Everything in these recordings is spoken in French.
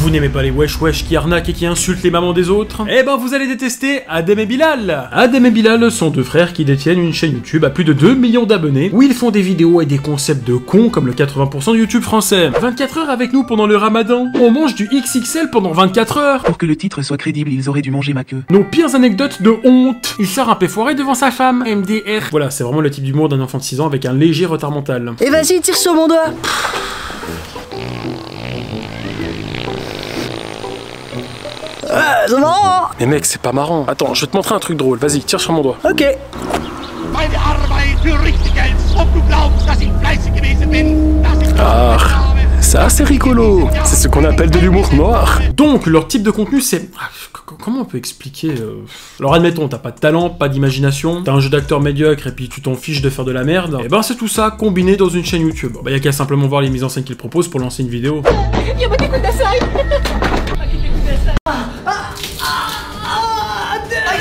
Vous n'aimez pas les wesh wesh qui arnaquent et qui insultent les mamans des autres? Eh ben vous allez détester Adem et Bilal. Adem et Bilal sont deux frères qui détiennent une chaîne YouTube à plus de 2 millions d'abonnés, où ils font des vidéos et des concepts de cons comme le 80% de YouTube français. 24 heures avec nous pendant le ramadan. On mange du XXL pendant 24 heures. Pour que le titre soit crédible, ils auraient dû manger ma queue. Nos pires anecdotes de honte. Il sort un peu foiré devant sa femme. MDR. Voilà, c'est vraiment le type d'humour d'un enfant de 6 ans avec un léger retard mental. Et vas-y, tire sur mon doigt. C'est marrant. Mais mec, c'est pas marrant. Attends, je vais te montrer un truc drôle. Vas-y, tire sur mon doigt. Ok. Ah, ça c'est rigolo. C'est ce qu'on appelle de l'humour noir. Donc, leur type de contenu, c'est... Comment on peut expliquer Alors admettons, t'as pas de talent, pas d'imagination, t'as un jeu d'acteur médiocre et puis tu t'en fiches de faire de la merde, et ben c'est tout ça combiné dans une chaîne YouTube. Bah y'a qu'à simplement voir les mises en scène qu'ils proposent pour lancer une vidéo.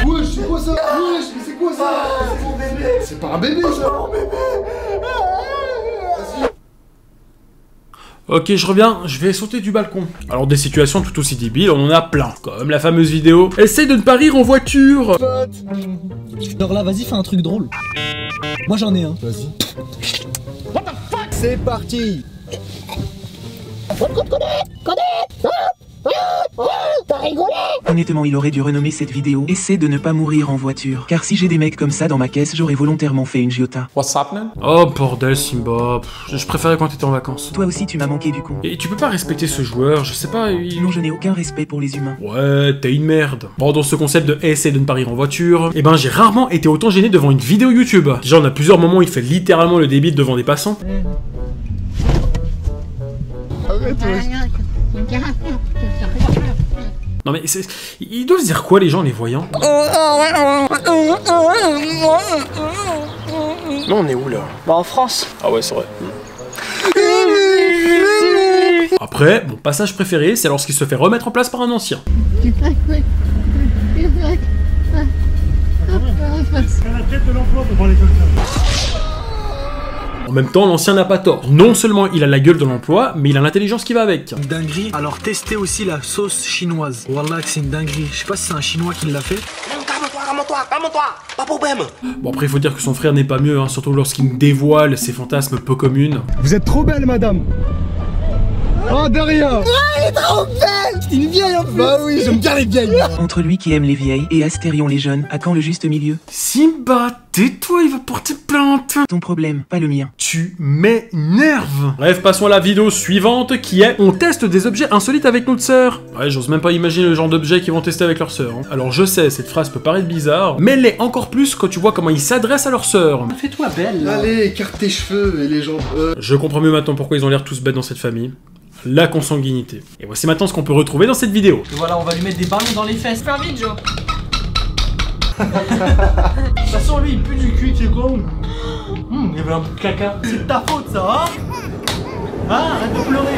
Wesh, c'est quoi ça? Wesh, mais c'est quoi ça? C'est mon bébé. C'est pas un bébé ça. Mon bébé. Ok, je reviens, je vais sauter du balcon. Alors des situations tout aussi débiles, on en a plein. Comme la fameuse vidéo « Essaye de ne pas rire en voiture !» Alors là, vas-y, fais un truc drôle. Moi j'en ai un. Vas-y. C'est parti. Honnêtement, il aurait dû renommer cette vidéo « Essaie de ne pas mourir en voiture ». Car si j'ai des mecs comme ça dans ma caisse, j'aurais volontairement fait une Giota. What's happening? Oh bordel Simba, je préférais quand t'étais en vacances. Toi aussi, tu m'as manqué du coup. Et tu peux pas respecter ce joueur, je sais pas, il... Non, je n'ai aucun respect pour les humains. Ouais, t'es une merde. Bon, dans ce concept de essayer de ne pas rire en voiture, eh ben j'ai rarement été autant gêné devant une vidéo YouTube. Déjà, on a plusieurs moments où il fait littéralement le débile devant des passants. Arrête, wesh. Non mais ils doivent se dire quoi les gens les voyant? Non, on est où là? Bah en France. Ah ouais, c'est vrai. Après, mon passage préféré, c'est lorsqu'il se fait remettre en place par un ancien. En même temps, l'ancien n'a pas tort. Non seulement il a la gueule de l'emploi, mais il a l'intelligence qui va avec. Une dinguerie. Alors testez aussi la sauce chinoise. Wallah que c'est une dinguerie. Je sais pas si c'est un chinois qui l'a fait. Bon après, il faut dire que son frère n'est pas mieux, hein, surtout lorsqu'il me dévoile ses fantasmes peu communes. Vous êtes trop belle, madame. Oh, de rien. Elle est trop belle. C'est une vieille en plus. Bah oui, j'aime bien les vieilles. Entre lui qui aime les vieilles et Astérion les jeunes, à quand le juste milieu? Simba, tais-toi, il va porter plainte. Ton problème, pas le mien. Tu m'énerves. Bref, passons à la vidéo suivante qui est on teste des objets insolites avec notre sœur. Ouais, j'ose même pas imaginer le genre d'objets qu'ils vont tester avec leur sœur. Hein. Alors je sais, cette phrase peut paraître bizarre, mais elle l'est encore plus quand tu vois comment ils s'adressent à leur sœur. Fais-toi belle là. Allez, écarte tes cheveux et les jambes. Je comprends mieux maintenant pourquoi ils ont l'air tous bêtes dans cette famille. La consanguinité. Et voici maintenant ce qu'on peut retrouver dans cette vidéo. Et voilà, on va lui mettre des ballons dans les fesses. Fais vite, Joe. De toute façon, lui, il pue du cul, tu es con. Il y avait un bout de caca. C'est de ta faute, ça, hein? Ah, arrête de pleurer.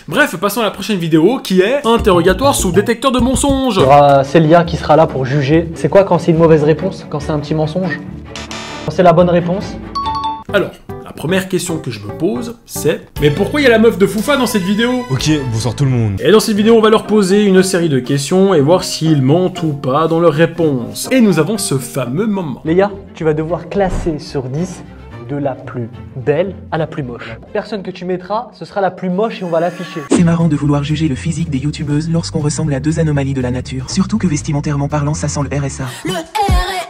Bref, passons à la prochaine vidéo qui est interrogatoire sous détecteur de mensonges. Il y aura Célia qui sera là pour juger. C'est quoi quand c'est une mauvaise réponse? Quand c'est un petit mensonge? Quand c'est la bonne réponse? Alors, la première question que je me pose, c'est mais pourquoi il y a la meuf de Foufa dans cette vidéo? Ok, bonsoir tout le monde. Et dans cette vidéo, on va leur poser une série de questions et voir s'ils mentent ou pas dans leurs réponses. Et nous avons ce fameux moment. Léa, tu vas devoir classer sur 10 de la plus belle à la plus moche. Personne que tu mettras, ce sera la plus moche et on va l'afficher. C'est marrant de vouloir juger le physique des youtubeuses lorsqu'on ressemble à deux anomalies de la nature. Surtout que vestimentairement parlant, ça sent le RSA. Le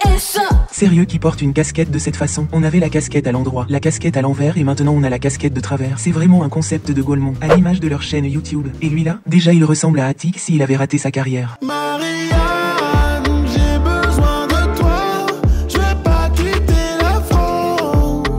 RSA. Sérieux qui porte une casquette de cette façon? On avait la casquette à l'endroit, la casquette à l'envers et maintenant on a la casquette de travers. C'est vraiment un concept de Gaulmont, à l'image de leur chaîne YouTube. Et lui là, déjà il ressemble à Attic s'il avait raté sa carrière.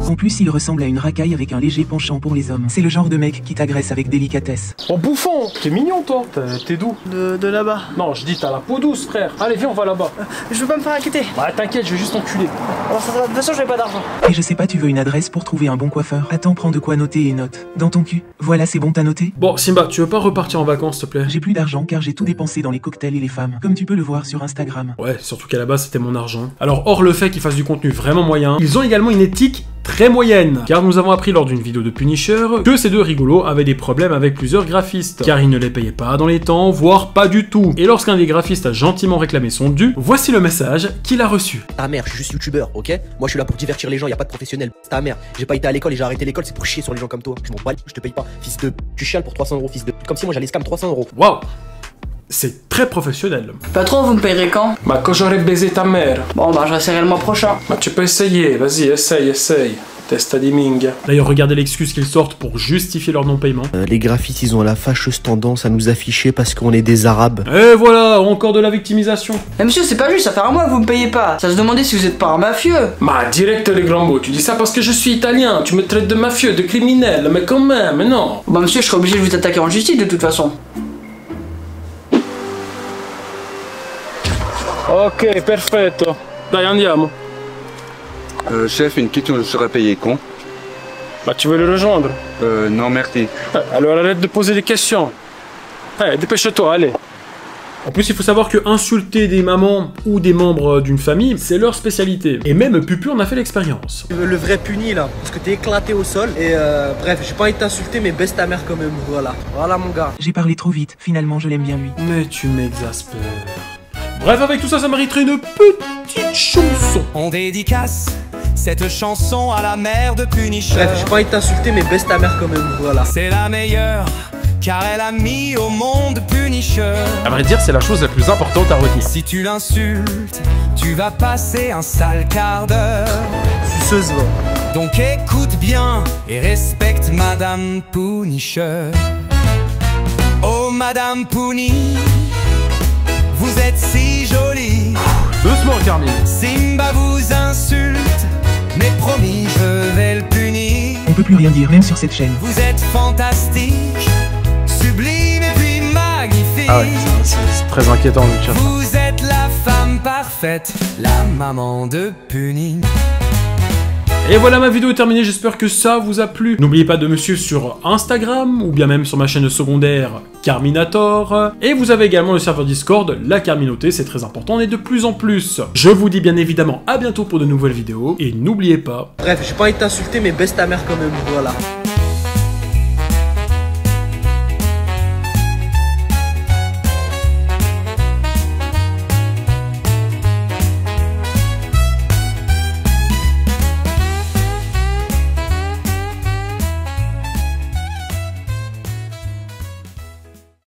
En plus, il ressemble à une racaille avec un léger penchant pour les hommes. C'est le genre de mec qui t'agresse avec délicatesse. Oh bouffon, t'es mignon toi. T'es d'où? De là-bas. Non, je dis t'as la peau douce frère. Allez viens, on va là-bas. Je veux pas me faire inquiéter. Bah t'inquiète, je vais juste t'enculer. Alors ça va, de toute façon, j'ai pas d'argent. Et je sais pas, tu veux une adresse pour trouver un bon coiffeur? Attends, prends de quoi noter et note. Dans ton cul. Voilà, c'est bon, t'as noté? Bon Simba, tu veux pas repartir en vacances s'il te plaît? J'ai plus d'argent car j'ai tout dépensé dans les cocktails et les femmes. Comme tu peux le voir sur Instagram. Ouais, surtout qu'à la base c'était mon argent. Alors hors le fait qu'ils fassent du contenu vraiment moyen, ils ont également une éthique très moyenne, car nous avons appris lors d'une vidéo de Punisher que ces deux rigolos avaient des problèmes avec plusieurs graphistes, car ils ne les payaient pas dans les temps, voire pas du tout. Et lorsqu'un des graphistes a gentiment réclamé son dû, voici le message qu'il a reçu. Ta mère, je suis juste youtubeur, ok? Moi je suis là pour divertir les gens, y a pas de professionnel. Ta mère, j'ai pas été à l'école et j'ai arrêté l'école, c'est pour chier sur les gens comme toi. Je m'en bats, je te paye pas. Fils de, tu chiales pour 300 €, fils de. Comme si moi j'allais scam 300 €. Waouh, c'est très professionnel. Patron, vous me payerez quand? Bah quand j'aurai baisé ta mère. Bon, bah, je resterai le mois prochain. Bah tu peux essayer, vas-y, essaye. Testa di minga. D'ailleurs, regardez l'excuse qu'ils sortent pour justifier leur non-paiement. Les graphistes, ils ont la fâcheuse tendance à nous afficher parce qu'on est des arabes. Et voilà, encore de la victimisation. Mais monsieur, c'est pas juste, ça fait un mois que vous me payez pas. Ça se demandait si vous êtes pas un mafieux. Bah direct les grands mots, tu dis ça parce que je suis italien, tu me traites de mafieux, de criminel, mais quand même, non. Bah, monsieur, je serais obligé de vous attaquer en justice de toute façon. Ok, perfetto. Dai, andiamo. Chef, une question, je serai payé con. Bah tu veux le rejoindre? Non merci. Alors arrête de poser des questions. Dépêche-toi, allez. En plus, il faut savoir que insulter des mamans ou des membres d'une famille, c'est leur spécialité. Et même Pupu en a fait l'expérience. Le vrai puni là, parce que t'es éclaté au sol et bref, j'ai pas envie de t'insulter mais baisse ta mère quand même, voilà. Voilà mon gars. J'ai parlé trop vite, finalement je l'aime bien lui. Mais tu m'exaspères. Bref, avec tout ça, ça mériterait une petite chanson. On dédicace cette chanson à la mère de Punisher. Bref, j'ai pas envie de t'insulter mais baisse ta mère quand même, voilà. C'est la meilleure, car elle a mis au monde Punisher. À vrai dire, c'est la chose la plus importante à retenir. Si tu l'insultes, tu vas passer un sale quart d'heure. Suceuse va. Donc écoute bien et respecte Madame Punisher. Oh Madame Puni, vous êtes si jolie. Doucement, Carmine. Simba vous insulte, mais promis, je vais le punir. On peut plus rien dire même sur cette chaîne. Vous êtes fantastique, sublime et puis magnifique. Ah ouais, c'est très inquiétant le chat. Vous êtes la femme parfaite, la maman de Puni. Et voilà, ma vidéo est terminée, j'espère que ça vous a plu. N'oubliez pas de me suivre sur Instagram, ou bien même sur ma chaîne secondaire Carminator. Et vous avez également le serveur Discord, la Carminauté, c'est très important, et de plus en plus. Je vous dis bien évidemment à bientôt pour de nouvelles vidéos, et n'oubliez pas... Bref, j'ai pas envie de t'insulter mais baisse ta mère quand même, voilà.